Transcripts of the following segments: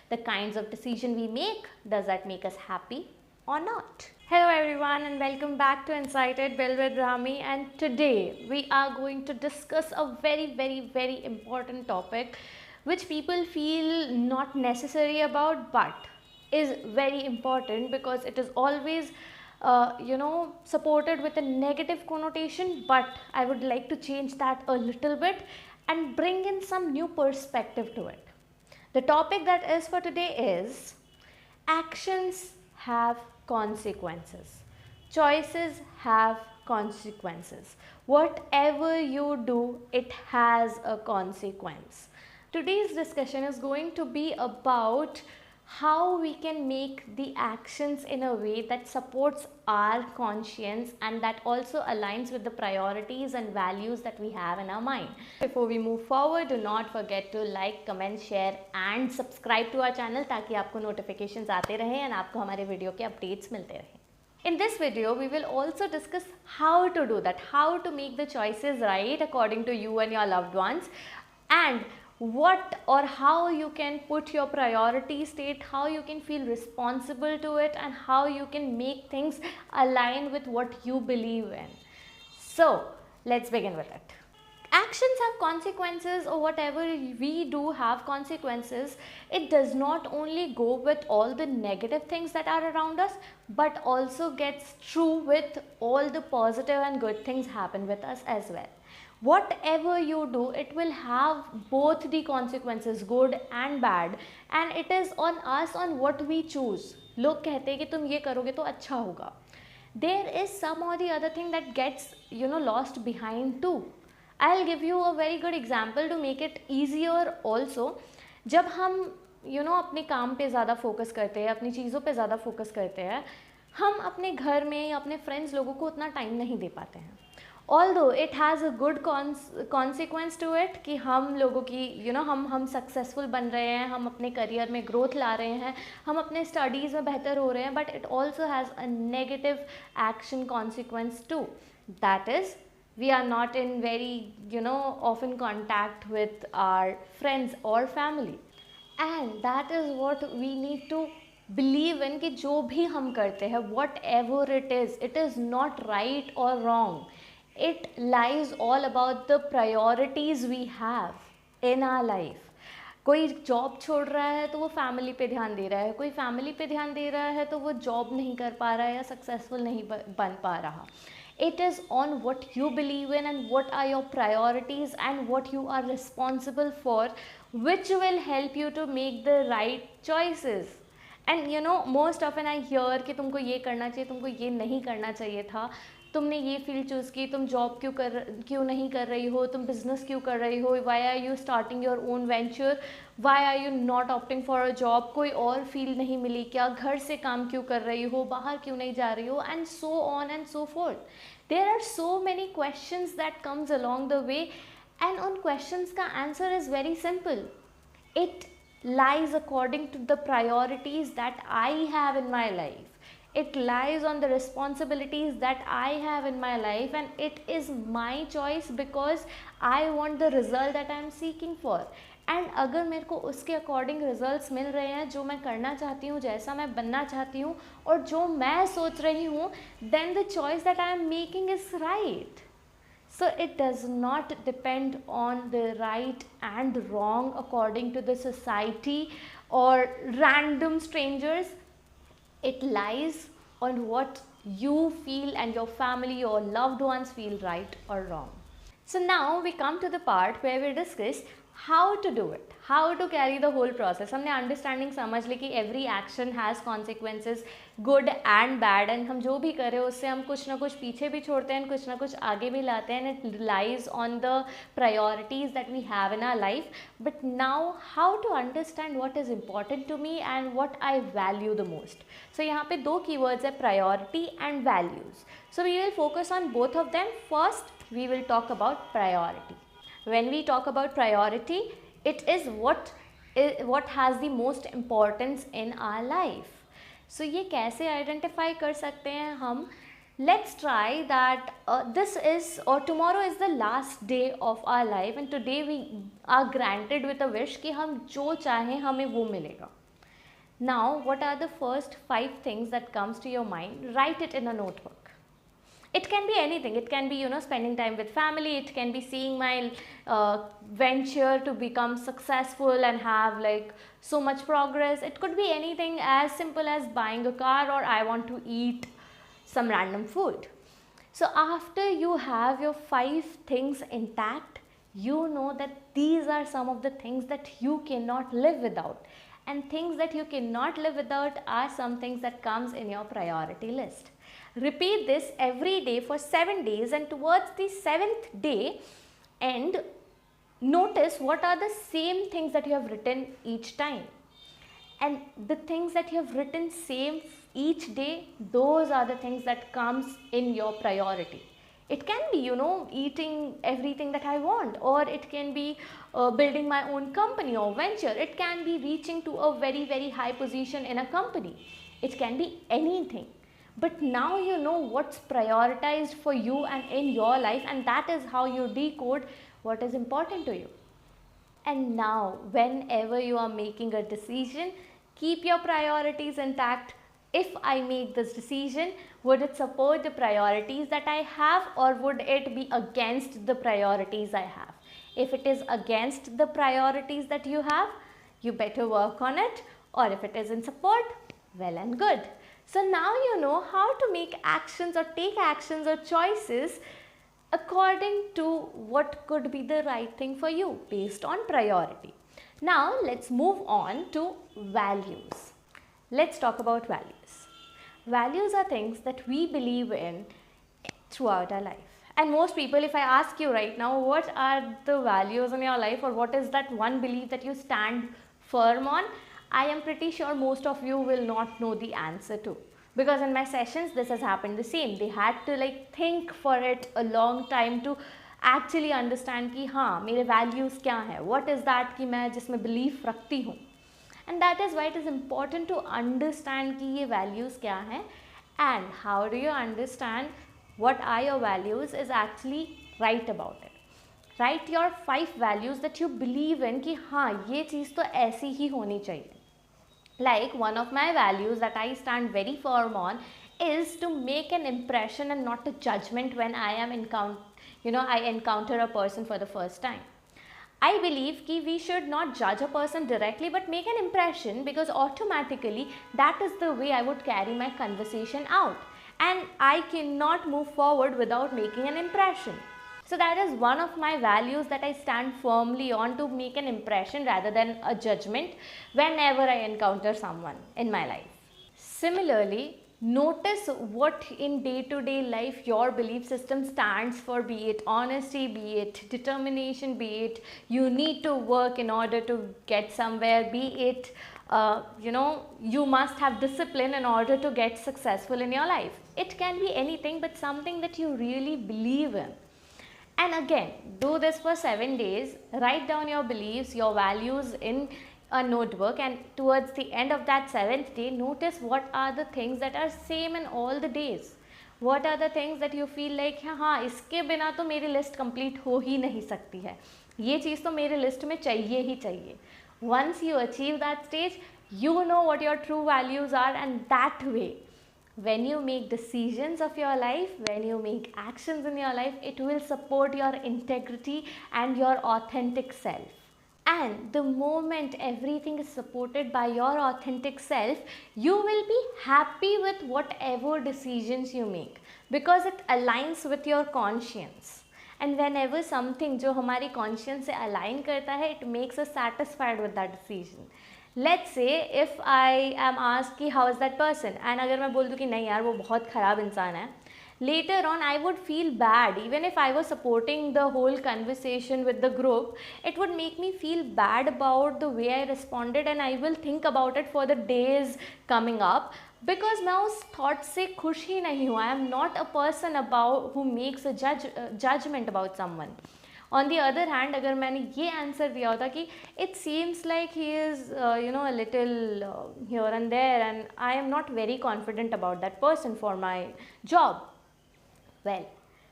the kinds of decision we make, does that make us happy or not? Hello everyone and welcome back to Incited Build with Rami, and today we are going to discuss a very important topic which people feel not necessary about but is very important because it is always supported with a negative connotation, but I would like to change that a little bit and bring in some new perspective to it. The topic that is for today is actions have consequences. Choices have consequences. Whatever you do, it has a consequence. Today's discussion is going to be about how we can make the actions in a way that supports our conscience and that also aligns with the priorities and values that we have in our mind. Before we move forward, do not forget to like, comment, share and subscribe to our channel ताकि आपको notifications आते रहें and आपको हमारे video के updates मिलते रहें. In this video, we will also discuss how to do that, how to make the choices right according to you and your loved ones, and what or how you can put your priority state, how you can feel responsible to it, and how you can make things align with what you believe in. So let's begin with it. Actions have consequences, or whatever we do have consequences. It does not only go with all the negative things that are around us, but also gets true with all the positive and good things happen with us as well. Whatever you do, it will have both the consequences, good and bad, and it is on us on what we choose. लोग कहते हैं कि तुम ये करोगे तो अच्छा होगा. There is some or the other thing that gets lost behind too. I'll give you a very good example to make it easier also. जब हम अपने काम पे ज़्यादा फोकस करते हैं, अपनी चीज़ों पे ज़्यादा फोकस करते हैं, हम अपने घर में या अपने फ्रेंड्स लोगों को उतना टाइम नहीं दे पाते हैं. Although it has a good consequence to it कि हम लोगों की हम सक्सेसफुल बन रहे हैं, हम अपने करियर में ग्रोथ ला रहे हैं, हम अपने स्टडीज़ में बेहतर हो रहे हैं, but it also has a negative action consequence too. That is, we are not in very often contact with our friends or family, and that is what we need to believe in कि जो भी हम करते हैं, whatever it is not right or wrong. It lies all about the priorities we have in our life. कोई job छोड़ रहा है तो वो फैमिली पे ध्यान दे रहा है, कोई फैमिली पे ध्यान दे रहा है तो वो जॉब नहीं कर पा रहा है या सक्सेसफुल नहीं बन पा रहा. It is on what you believe in and what are your priorities and what you are responsible for, which will help you to make the right choices. And most often I hear कि तुमको ये करना चाहिए, तुमको ये नहीं करना चाहिए था, तुमने ये फील्ड चूज़ की, तुम जॉब क्यों नहीं कर रही हो, तुम बिजनेस क्यों कर रही हो, why are you starting your own venture, why are you not opting for a job, कोई और फील्ड नहीं मिली क्या, घर से काम क्यों कर रही हो, बाहर क्यों नहीं जा रही हो, and so on and so forth. There are so many questions that comes along the way, and उन क्वेश्चंस का answer is very simple. It lies according to the priorities that I have in my life. It lies on the responsibilities that I have in my life, and it is my choice because I want the result that I am seeking for. And अगर मेरे को उसके according results मिल रहे हैं, जो मैं करना चाहती हूँ, जैसा मैं बनना चाहती हूँ और जो मैं सोच रही हूँ, then the choice that I am making is right. So it does not depend on the right and wrong according to the society or random strangers. It lies on what you feel and your family or loved ones feel right or wrong. So now we come to the part where we discuss how to do it, how to carry the whole process. हमने understanding समझ ली कि every action has consequences, good and bad, and हम जो भी करें उससे हम कुछ ना कुछ पीछे भी छोड़ते हैं, कुछ ना कुछ आगे भी लाते हैं, and it lies on the priorities that we have in our life. But now how to understand what is important to me and what I value the most. So यहाँ पे दो कीवर्ड्स है, priority and values. So we will focus on both of them. First we will talk about priority. When we talk about priority, it is what has the most importance in our life. So ये कैसे identify कर सकते हैं हम? Let's try that this is or tomorrow is the last day of our life, and today we are granted with a wish कि हम जो चाहें हमें वो मिलेगा. Now, what are the first 5 things that comes to your mind? Write it in a notebook. It can be anything. It can be, spending time with family. It can be seeing my venture to become successful and have like so much progress. It could be anything as simple as buying a car, or I want to eat some random food. So after you have your 5 things intact, you know that these are some of the things that you cannot live without. And things that you cannot live without are some things that comes in your priority list. Repeat this every day for 7 days, and towards the 7th day and notice what are the same things that you have written each time. And the things that you have written same each day, those are the things that comes in your priority. It can be, eating everything that I want, or it can be building my own company or venture. It can be reaching to a very, very high position in a company. It can be anything. But now you know what's prioritized for you and in your life, and that is how you decode what is important to you. And now, whenever you are making a decision, keep your priorities intact. If I make this decision, would it support the priorities that I have, or would it be against the priorities I have? If it is against the priorities that you have, you better work on it, or if it is in support, well and good. So now you know how to make actions or take actions or choices according to what could be the right thing for you based on priority. Now let's move on to values. Let's talk about values. Values are things that we believe in throughout our life. And most people, if I ask you right now, what are the values in your life, or what is that one belief that you stand firm on, I am pretty sure most of you will not know the answer to. Because in my sessions, this has happened the same. They had to think for it a long time to actually understand कि हाँ मेरे values क्या हैं, what is that कि मैं जिसमें belief रखती हूँ. And that is why it is important to understand कि ये values क्या हैं, and how do you understand what are your values is actually write about it. Write your 5 values that you believe in कि हाँ ये चीज़ तो ऐसी ही होनी चाहिए. Like one of my values that I stand very firm on is to make an impression and not a judgment when I am encounter a person for the first time. I believe that we should not judge a person directly but make an impression, because automatically that is the way I would carry my conversation out, and I cannot move forward without making an impression. So that is one of my values that I stand firmly on, to make an impression rather than a judgment whenever I encounter someone in my life. Similarly, notice what in day-to-day life your belief system stands for, be it honesty, be it determination, be it you need to work in order to get somewhere, be it you must have discipline in order to get successful in your life. It can be anything, but something that you really believe in. And again, do this for 7 days. Write down your beliefs, your values in a notebook, and towards the end of that 7th day, notice what are the things that are same in all the days. What are the things that you feel like हाँ इसके बिना तो मेरी list complete हो ही नहीं सकती है, ये चीज़ तो मेरे लिस्ट में चाहिए ही चाहिए. Once you achieve that stage, you know what your true values are, and that way, when you make decisions of your life, when you make actions in your life, it will support your integrity and your authentic self. And the moment everything is supported by your authentic self, you will be happy with whatever decisions you make, because it aligns with your conscience. And whenever something जो हमारी conscience से align करता है, it makes us satisfied with that decision. Let's say if I am asked कि how is that person, and अगर मैं बोल दूँ कि नहीं यार वो बहुत ख़राब इंसान है, later on I would feel bad. Even if I was supporting the whole conversation with the group, it would make me feel bad about the way I responded, and I will think about it for the days coming up, because मैं उस thought से खुश ही नहीं हूँ. I am not a person about who makes a judgment about someone. On the other hand, अगर मैंने ये answer दिया होता कि it seems like he is a little here and there, and I am not very confident about that person for my job. Well,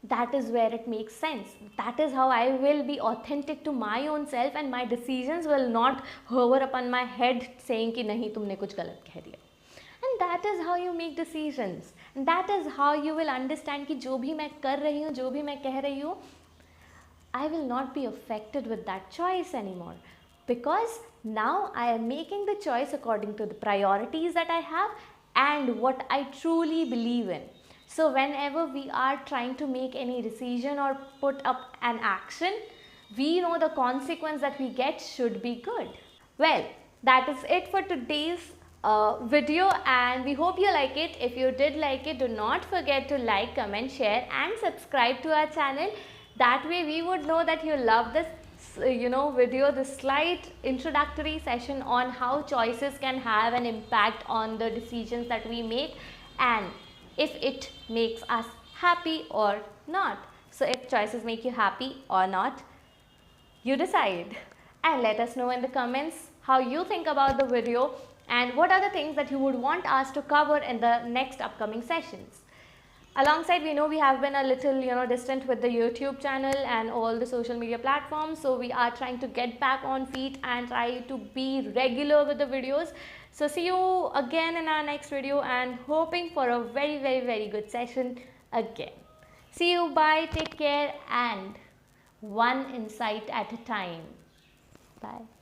that is where it makes sense. That is how I will be authentic to my own self, and my decisions will not hover upon my head saying कि नहीं तुमने कुछ गलत कह दिया. And that is how you make decisions. And that is how you will understand कि जो भी मैं कर रही हूँ, जो भी मैं कह रही हूँ, I will not be affected with that choice anymore. Because now I am making the choice according to the priorities that I have and what I truly believe in. So whenever we are trying to make any decision or put up an action, we know the consequence that we get should be good. Well, that is it for today's video, and we hope you like it. If you did like it, do not forget to like, comment, share and subscribe to our channel. That way we would know that you love this video, this slight introductory session on how choices can have an impact on the decisions that we make, and if it makes us happy or not. So if choices make you happy or not, you decide, and let us know in the comments how you think about the video and what are the things that you would want us to cover in the next upcoming sessions. Alongside, we know we have been a little distant with the YouTube channel and all the social media platforms, so we are trying to get back on feet and try to be regular with the videos. So see you again in our next video, and hoping for a very, very, very good session again. See you, bye, take care, and one insight at a time. Bye.